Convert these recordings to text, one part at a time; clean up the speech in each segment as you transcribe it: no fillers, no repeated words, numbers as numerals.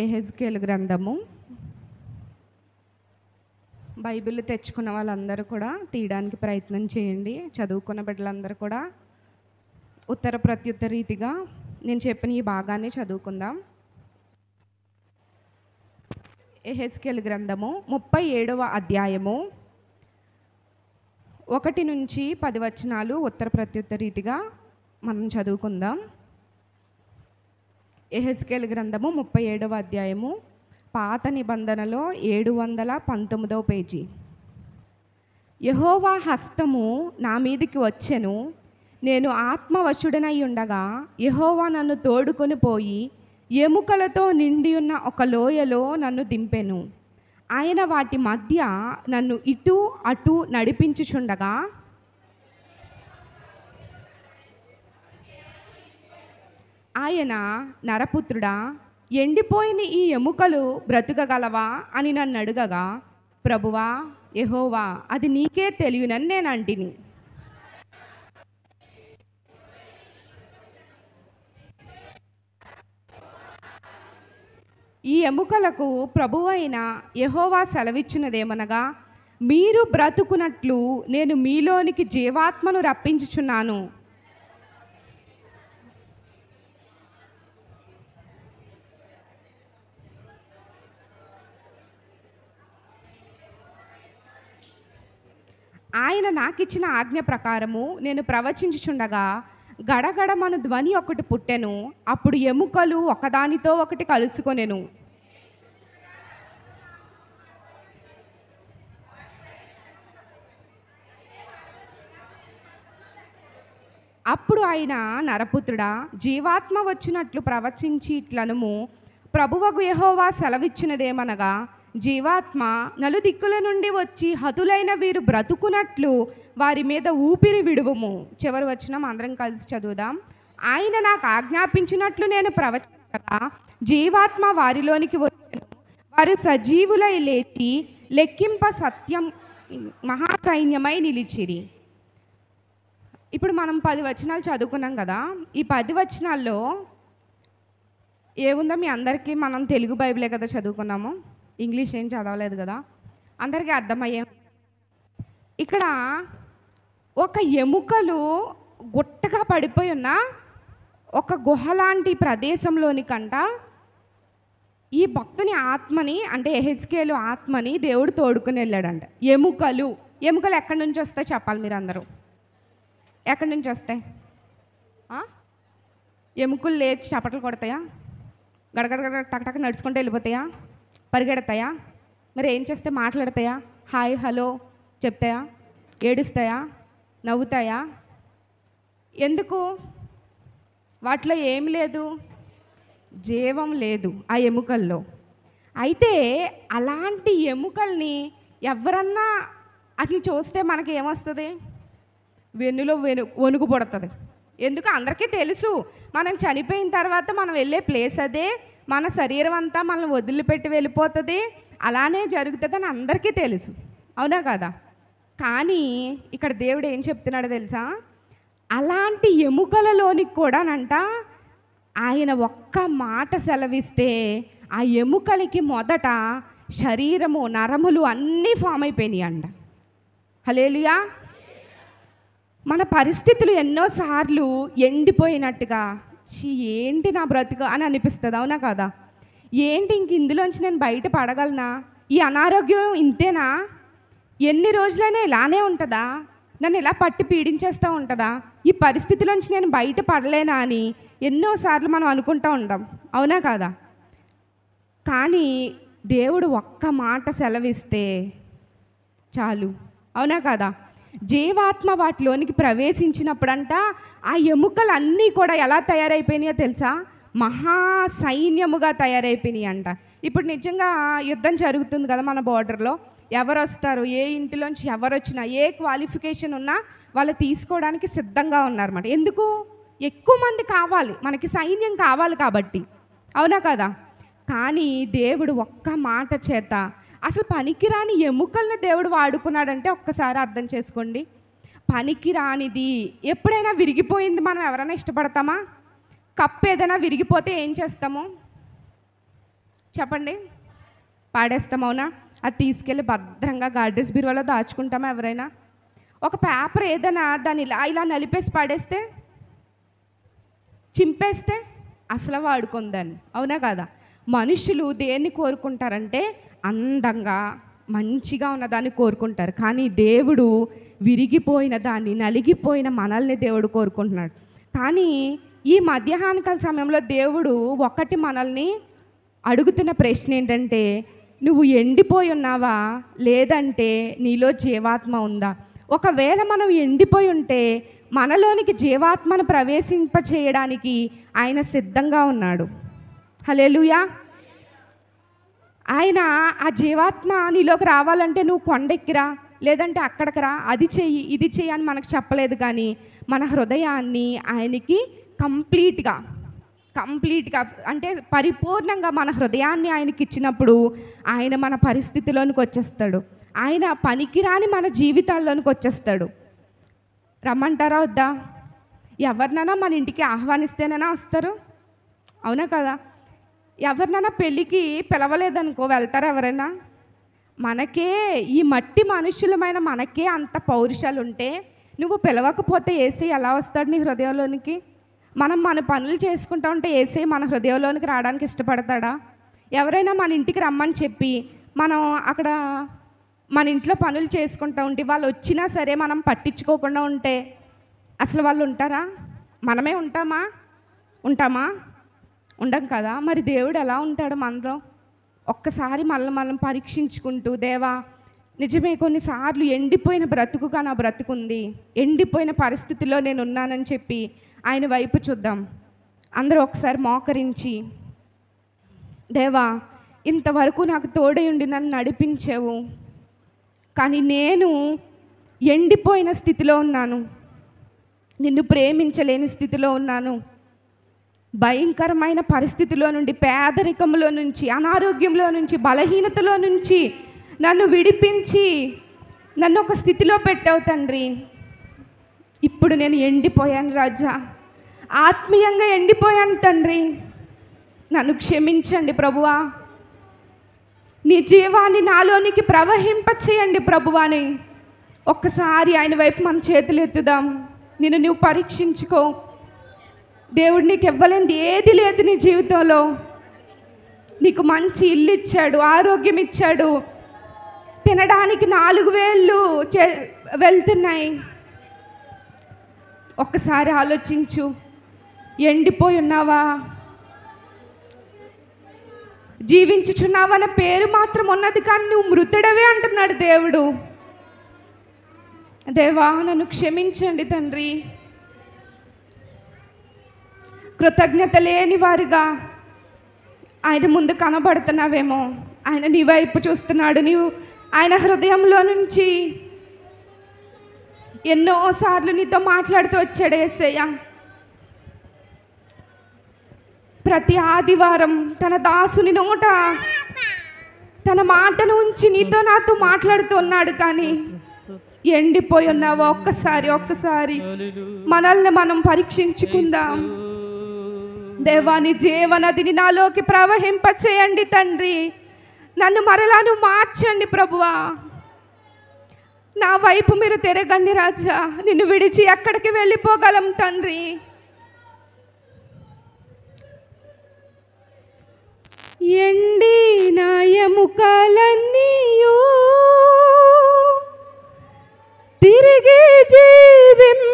యెహెజ్కేలు గ్రంథము. బైబిల్ తెచ్చుకున్న వాళ్ళందరూ కూడా తీయడానికి ప్రయత్నం చేయండి. చదువుకున్న బిడ్డలందరూ కూడా ఉత్తర ప్రత్యుత్తర రీతిగా నేను చెప్పిన ఈ భాగాన్ని చదువుకుందాం. యెహెజ్కేలు గ్రంథము 37వ అధ్యాయము 1 నుంచి 10 వచనాలు ఉత్తర ప్రత్యుత్తర రీతిగా మనం చదువుకుందాం. యెహెజ్కేలు గ్రంథము 37వ అధ్యాయము పాత నిబంధనలో 719వ పేజీ. యెహోవా హస్తము నా మీదికి వచ్చెను, నేను ఆత్మవశుడనై ఉండగా యెహోవా నన్ను తోడుకొని పోయి ఎముకలతో నిండి ఉన్న ఒక లోయలో నన్ను దింపెను. ఆయన వాటి మధ్య నన్ను ఇటు అటు నడిపించుచుండగా ఆయన, నరపుత్రుడా, ఎండిపోయిన ఈ ఎముకలు బ్రతుకగలవా అని నన్ను అడుగగా, ప్రభువా యెహోవా, అది నీకే తెలియనని నేను అంటిని. ఈ ఎముకలకు ప్రభువైన యెహోవా సెలవిచ్చినదేమనగా, మీరు బ్రతుకున్నట్లు నేను మీలోనికి జీవాత్మను రప్పించుచున్నాను. ఆయన నాకిచ్చిన ఆజ్ఞ ప్రకారము నేను ప్రవచించుచుండగా గడగడమను ధ్వని ఒకటి పుట్టెను. అప్పుడు ఎముకలు ఒకదానితో ఒకటి కలుసుకొనెను. అప్పుడు ఆయన, నరపుత్రుడా, జీవాత్మ వచ్చినట్లు ప్రవచించి ఇట్లనుము, ప్రభువగు యెహోవా సెలవిచ్చినదేమనగా, జీవాత్మ నలుదిక్కుల నుండి వచ్చి హతులైన వీరు బ్రతుకున్నట్లు వారి మీద ఊపిరి విడువుము. చివరి వచనం అందరం కలిసి చదువుదాం. ఆయన నాకు ఆజ్ఞాపించినట్లు నేను ప్రవచించగా జీవాత్మ వారిలోనికి వచ్చెను. వారు సజీవులై లేచి లెక్కింప సత్యం మహాసైన్యమై నిలిచిరి. ఇప్పుడు మనం 10 వచనాలు చదువుకున్నాం కదా. ఈ 10 వచనాల్లో ఏముందో మీ అందరికీ, మనం తెలుగు బైబిలే కదా చదువుకున్నాము, ఇంగ్లీష్ ఏం చదవలేదు కదా, అందరికీ అర్థమయ్యే. ఇక్కడ ఒక ఎముకలు గుట్టగా పడిపోయి ఉన్న ఒక గుహ లాంటి ప్రదేశంలోనికంట ఈ భక్తుని ఆత్మని, అంటే యెహెజ్కేలు ఆత్మని దేవుడు తోడుకుని వెళ్ళాడంట. ఎముకలు ఎక్కడి నుంచి వస్తాయి చెప్పాలి మీరు అందరూ. ఎక్కడి నుంచి వస్తాయి? ఎముకలు లేచి చప్పట్లు కొడతాయా? గడగడగడ టక్ నడుచుకుంటూ వెళ్ళిపోతాయా? పరిగెడతాయా? మరి ఏం చేస్తే మాట్లాడతాయా? Hi hello చెప్తాయా? ఏడుస్తాయా? నవ్వుతాయా? ఎందుకు? వాటిలో ఏం లేదు, జీవం లేదు ఆ ఎముకల్లో. అయితే అలాంటి ఎముకల్ని ఎవరన్నా అట్లా చూస్తే మనకి ఏమొస్తుంది? వెన్నులో వణుకు పుడుతుంది. ఎందుకు? అందరికీ తెలుసు మనం చనిపోయిన తర్వాత మనం వెళ్ళే ప్లేస్ అదే, మన శరీరం అంతా మనల్ని వదిలిపెట్టి వెళ్ళిపోతుంది, అలానే జరుగుతుందని అందరికీ తెలుసు, అవునా కదా? కానీ ఇక్కడ దేవుడు ఏం చెప్తున్నాడో తెలుసా? అలాంటి ఎముకలలోనికి కూడానంట ఆయన ఒక్క మాట సెలవిస్తే ఆ ఎముకలకి మొదట శరీరము, నరములు అన్నీ ఫామ్ అయిపోయినాయి అంట. హల్లెలూయా. మన పరిస్థితులు ఎన్నోసార్లు ఎండిపోయినట్టుగా, ఏంటి నా బ్రతుకు అని అనిపిస్తుంది, అవునా కదా? ఏంటి ఇంక ఇందులోంచి నేను బయట పడగలనా? ఈ అనారోగ్యం ఇంతేనా? ఎన్ని రోజులైనా ఇలానే ఉంటుందా? నన్ను ఇలా పట్టి పీడించేస్తూ ఉంటుందా? ఈ పరిస్థితిలోంచి నేను బయట పడలేనా అని ఎన్నోసార్లు మనం అనుకుంటూ ఉంటాం, అవునా కదా? కానీ దేవుడు ఒక్క మాట సెలవిస్తే చాలు, అవునా కదా? జీవాత్మ వాటిలోనికి ప్రవేశించినప్పుడంట ఆ ఎముకలు అన్నీ కూడా ఎలా తయారైపోయినాయో తెలుసా? మహాసైన్యముగా తయారైపోయినాయి అంట. ఇప్పుడు నిజంగా యుద్ధం జరుగుతుంది కదా మన బోర్డర్లో. ఎవరు వస్తారు, ఏ ఇంటిలోంచి ఎవరు వచ్చినా, ఏ క్వాలిఫికేషన్ ఉన్నా వాళ్ళు తీసుకోవడానికి సిద్ధంగా ఉన్నారన్నమాట. ఎందుకు? ఎక్కువ మంది కావాలి, మనకి సైన్యం కావాలి కాబట్టి, అవునా కదా? కానీ దేవుడు ఒక్క మాట చేత అసలు పనికిరాని ఎముకల్ని దేవుడు వాడుకున్నాడంటే ఒక్కసారి అర్థం చేసుకోండి. పనికిరానిది ఎప్పుడైనా విరిగిపోయింది మనం ఎవరైనా ఇష్టపడతామా? కప్పు ఏదైనా విరిగిపోతే ఏం చేస్తాము? చెప్పండి, పాడేస్తాం, అవునా? అది తీసుకెళ్ళి భద్రంగా గాడ్రేజ్ బీరువాలో దాచుకుంటామా ఎవరైనా? ఒక పేపర్ ఏదైనా దాన్ని ఇలా ఇలా నలిపేసి పాడేస్తే, చింపేస్తే అసలు వాడుకుందాన్ని, అవునా కాదా? మనుషులు దేన్ని కోరుకుంటారంటే అందంగా మంచిగా ఉన్నదాన్ని కోరుకుంటారు, కానీ దేవుడు విరిగిపోయిన దాన్ని, నలిగిపోయిన మనల్ని దేవుడు కోరుకుంటున్నాడు. కానీ ఈ మధ్యాహ్నకాల సమయంలో దేవుడు ఒకటి మనల్ని అడుగుతున్న ప్రశ్న ఏంటంటే, నువ్వు ఎండిపోయి ఉన్నావా, లేదంటే నీలో జీవాత్మ ఉందా? ఒకవేళ మనం ఎండిపోయి ఉంటే మనలోనికి జీవాత్మను ప్రవేశింపచేయడానికి ఆయన సిద్ధంగా ఉన్నాడు. హల్లెలూయా. ఆయన ఆ జీవాత్మ నీలోకి రావాలంటే నువ్వు కొండెక్కిరా, లేదంటే అక్కడికి రా, అది చెయ్యి ఇది చెయ్యి అని మనకు చెప్పలేదు. కానీ మన హృదయాన్ని ఆయనకి కంప్లీట్గా అంటే పరిపూర్ణంగా మన హృదయాన్ని ఆయనకి ఇచ్చినప్పుడు ఆయన మన పరిస్థితిలోనికి వచ్చేస్తాడు. ఆయన పనికిరాని మన జీవితాల్లోనికి వచ్చేస్తాడు. రమ్మంటారా వద్దా? ఎవరినైనా మన ఇంటికి ఆహ్వానిస్తేనైనా వస్తారు, అవునా కదా? ఎవరినైనా పెళ్ళికి పిలవలేదనుకో వెళ్తారా ఎవరైనా? మనకే ఈ మట్టి మనుషులమైన మనకే అంత పౌరుషాలు ఉంటే నువ్వు పిలవకపోతే యేసయ్య ఎలా వస్తాడు నీ హృదయంలోనికి? మనం మన పనులు చేసుకుంటా ఉంటే యేసయ్య మన హృదయంలోనికి రావడానికి ఇష్టపడతాడా? ఎవరైనా మన ఇంటికి రమ్మని చెప్పి మనం అక్కడ మన ఇంట్లో పనులు చేసుకుంటూ ఉంటే వాళ్ళు వచ్చినా సరే మనం పట్టించుకోకుండా ఉంటే అసలు వాళ్ళు ఉంటారా? మనమే ఉంటామా? ఉండం కదా. మరి దేవుడు ఎలా ఉంటాడు మనలో? ఒక్కసారి మనం పరీక్షించుకుంటూ, దేవా నిజమే కొన్నిసార్లు ఎండిపోయిన బ్రతుకుగా నా బ్రతుకుంది, ఎండిపోయిన పరిస్థితిలో నేను ఉన్నానని చెప్పి ఆయన వైపు చూద్దాం. అందరూ ఒకసారి మోకరించి, దేవా ఇంతవరకు నాకు తోడై ఉండి నన్ను నడిపించావు, కానీ నేను ఎండిపోయిన స్థితిలో ఉన్నాను, నిన్ను ప్రేమించలేని స్థితిలో ఉన్నాను, భయంకరమైన పరిస్థితిలో నుండి, పేదరికంలో నుంచి, అనారోగ్యంలో నుంచి, బలహీనతలో నుంచి నన్ను విడిపించి నన్ను ఒక స్థితిలో పెట్టావు తండ్రి. ఇప్పుడు నేను ఎండిపోయాను రాజా, ఆత్మీయంగా ఎండిపోయాను తండ్రి, నన్ను క్షమించండి ప్రభువా, నీ జీవాన్ని నాలోనికి ప్రవహింపచేయండి ప్రభువాని. ఒక్కసారి ఆయన వైపు మన చేతులు ఎత్తుదాం. నిన్ను నువ్వు పరీక్షించుకో. దేవుడు నీకు ఇవ్వలేనిది ఏది లేదు నీ జీవితంలో. నీకు మంచి ఇల్లు ఇచ్చాడు, ఆరోగ్యం ఇచ్చాడు, తినడానికి 4 వేళ్ళు వెళ్తున్నాయి. ఒక్కసారి ఆలోచించు. ఎండిపోయి ఉన్నావా? జీవించుచున్నావన్న పేరు మాత్రం ఉన్నది, కానీ నువ్వు మృతుడవే అంటున్నాడు దేవుడు. దేవా నన్ను క్షమించండి తండ్రి. కృతజ్ఞత లేని వారుగా ఆయన ముందు కనబడుతున్నావేమో. ఆయన నీ వైపు చూస్తున్నాడు. నీవు ఆయన హృదయంలో నుంచి ఎన్నోసార్లు నీతో మాట్లాడుతూ వచ్చాడు యేసయ్య. ప్రతి ఆదివారం తన దాసుని నోట తన మాటను ఉంచి నీతో నాతో మాట్లాడుతూ ఉన్నాడు. కానీ ఎండిపోయి ఉన్నావా? ఒక్కసారి మనల్ని మనం పరీక్షించుకుందాం. దేవా నీ జీవనదిని నాలోకి ప్రవహింపచేయండి తండ్రి. నన్ను మరలా నువ్వు మార్చండి ప్రభువా. నా వైపు మీరు తిరగండి రాజా. నిన్ను విడిచి ఎక్కడికి వెళ్ళిపోగలం తండ్రి. ఎండిన ఎముకలన్నీయు తిరిగి జీవింపచేయుమయ్యా.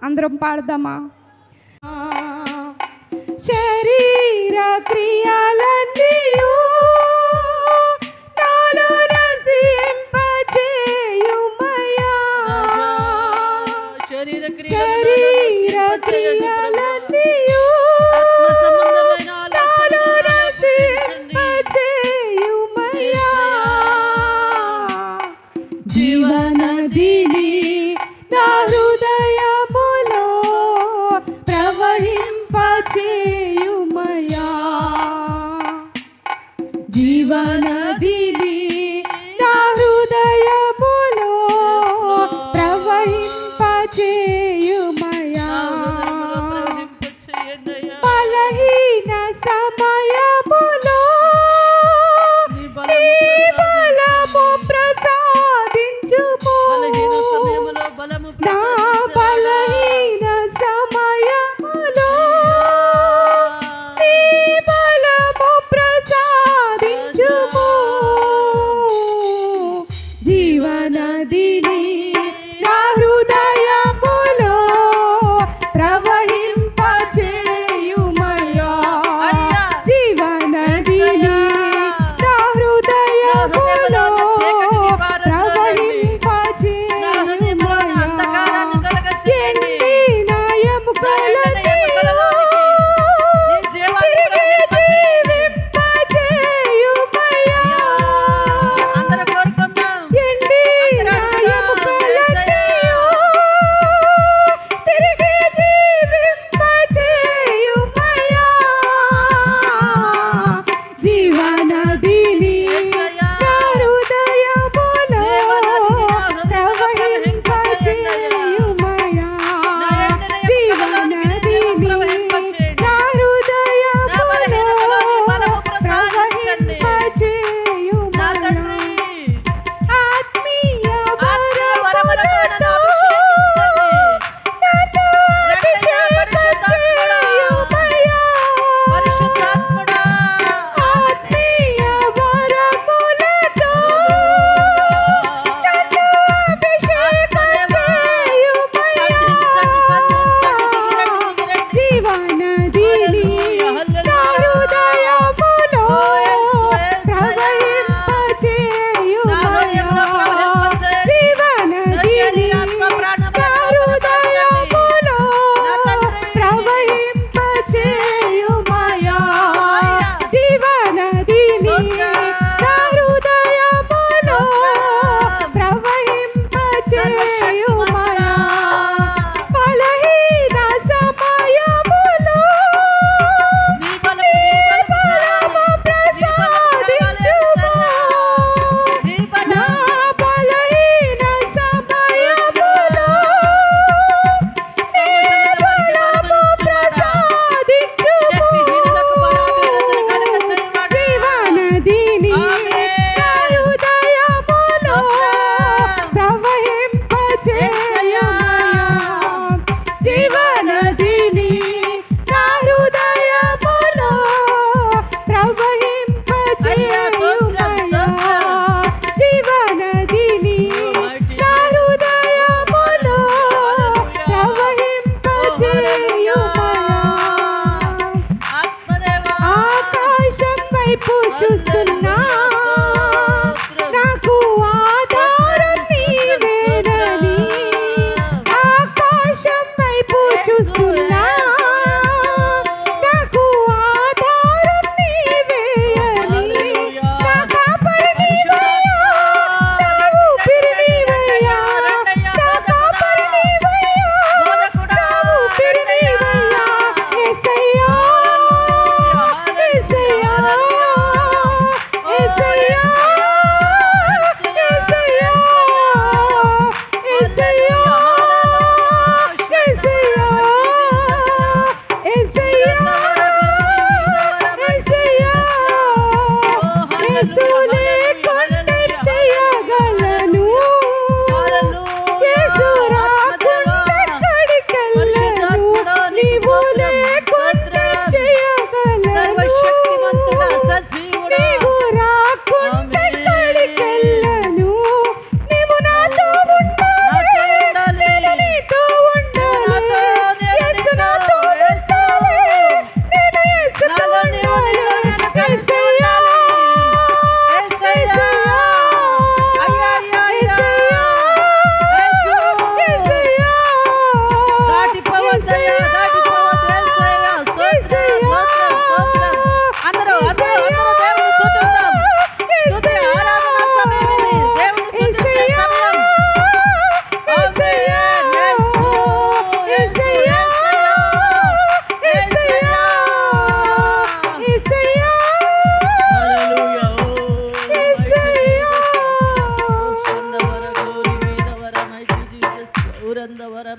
అందరం పాడదామా? శరీర క్రియలన్నీయు నాలో రసింపచేయుమయ్యా. శరీర క్రియలన్నీయు నాలో రసింపచేయుమయ్యా. జీవనదిని నా హృదయములో ప్రవహింపచేయుమయ్యా. జీవనదిని నా హృదయములో ప్రవహింపచేయుమయ్యా.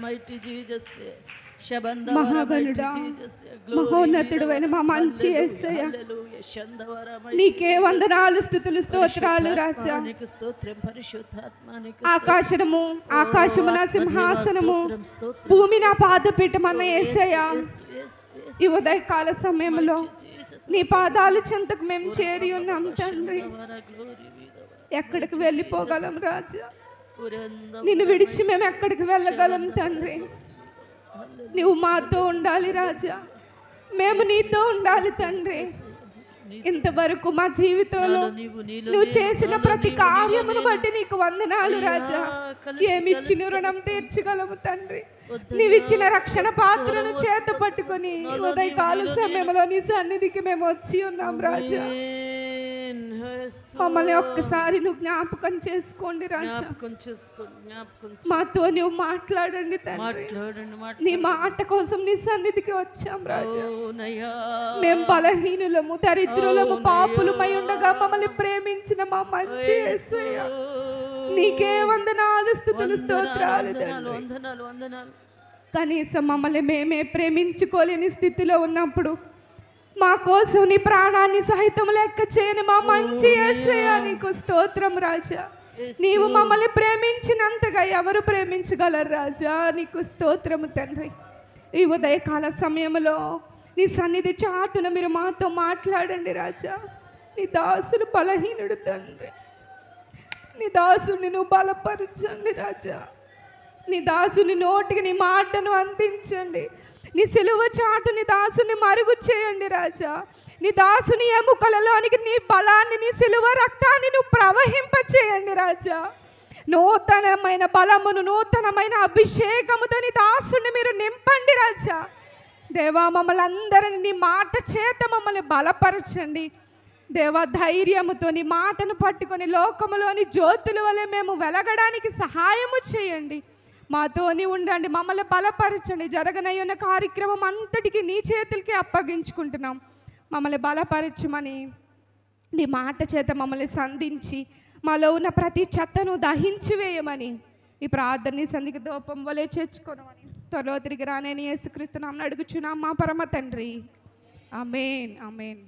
mighty Jesus. మహాగణుడా, మహోన్నతుడు అయిన మా మంచి యేసయ్య, నీకే వందనాలు, స్తుతులు, స్తోత్రాలు రాజా. ఆకాశము ఆకాశము నా సింహాసనము, భూమి నా పాదపీఠమన్న యేసయ్య, ఈ ఉదయకాల సమయంలో నీ పాదాలు చెంతకు మేము చేరి ఉన్నాం తండ్రి. ఎక్కడికి వెళ్ళిపోగలం రాజా? నిన్ను విడిచి మేము ఎక్కడికి వెళ్ళగలం తండ్రి? నువ్వు మాతో ఉండాలి రాజా, మేము నీతో ఉండాలి తండ్రి. ఇంతవరకు మా జీవితంలో నువ్వు చేసిన ప్రతి కార్యమును బట్టి నీకు వందనాలు రాజా. ఏమిచ్చిన రుణం తీర్చగలము తండ్రి? నీవిచ్చిన రక్షణ పాత్రను చేత పట్టుకొని ఉదయకాల సమయంలో నీ సన్నిధికి మేము వచ్చి ఉన్నాం రాజా. మమ్మల్ని ఒక్కసారి నువ్వు జ్ఞాపకం చేసుకోండి రాజా. మాతో నువ్వు మాట్లాడండి తండ్రి. నీ మాట కోసం నీ సన్నిధికి వచ్చాం రాజా. మేము బలహీనులము, దరిద్రులము, పాపులమై ఉండగా మమ్మల్ని ప్రేమించిన మా మంచి యేసయ్య, నీకే వందనాలు, స్తుతులు, స్తోత్రాలు తండ్రి. కనీసం మమ్మల్ని మేమే ప్రేమించుకోలేని స్థితిలో ఉన్నప్పుడు మా కోసం నీ ప్రాణాన్ని సహితం లెక్క చేయని మా మంచి యేసయ్య, నీకు స్తోత్రం రాజా. నీవు మమ్మల్ని ప్రేమించినంతగా ఎవరు ప్రేమించగలరు రాజా? నీకు స్తోత్రము తండ్రి. ఈ ఉదయకాల సమయంలో నీ సన్నిధి చాటున మీరు మాతో మాట్లాడండి రాజా. నీ దాసుడు బలహీనుడు తండ్రి, నీ దాసుని నువ్వు బలపరచండి రాజా. నీ దాసుని నోటికి నీ మాటను అందించండి. నీ సిలువ చాటు నీ దాసుని మరుగు చేయండి రాజా. నీ దాసుని ఎముకలలోనికి నీ బలాన్ని, నీ సిలువ రక్తాన్ని నువ్వు ప్రవహింపచేయండి రాజా. నూతనమైన బలమును, నూతనమైన అభిషేకముతో నీ దాసుని మీరు నింపండి రాజా. దేవా, మమ్మల్ని అందరినీ నీ మాట చేత మమ్మల్ని బలపరచండి దేవా. ధైర్యముతో నీ మాటను పట్టుకొని లోకములోని జ్యోతుల వలె మేము వెలగడానికి సహాయము చేయండి. మాతోని ఉండండి, మమ్మల్ని బలపరచండి. జరగనయ్యున్న కార్యక్రమం అంతటికి నీ చేతులకి అప్పగించుకుంటున్నాం. మమ్మల్ని బలపరచమని నీ మాట చేత మమ్మల్ని సంధించి మాలో ఉన్న ప్రతి చెత్తను దహించి వేయమని ఈ ప్రార్థన సంధికి దూపం వలె చేర్చుకోనమని త్వరలో తిరిగి రానేని యేసుక్రీస్తు నామమున అడుగుచున్నాం మా పరమ తండ్రి. ఆమేన్, ఆమేన్.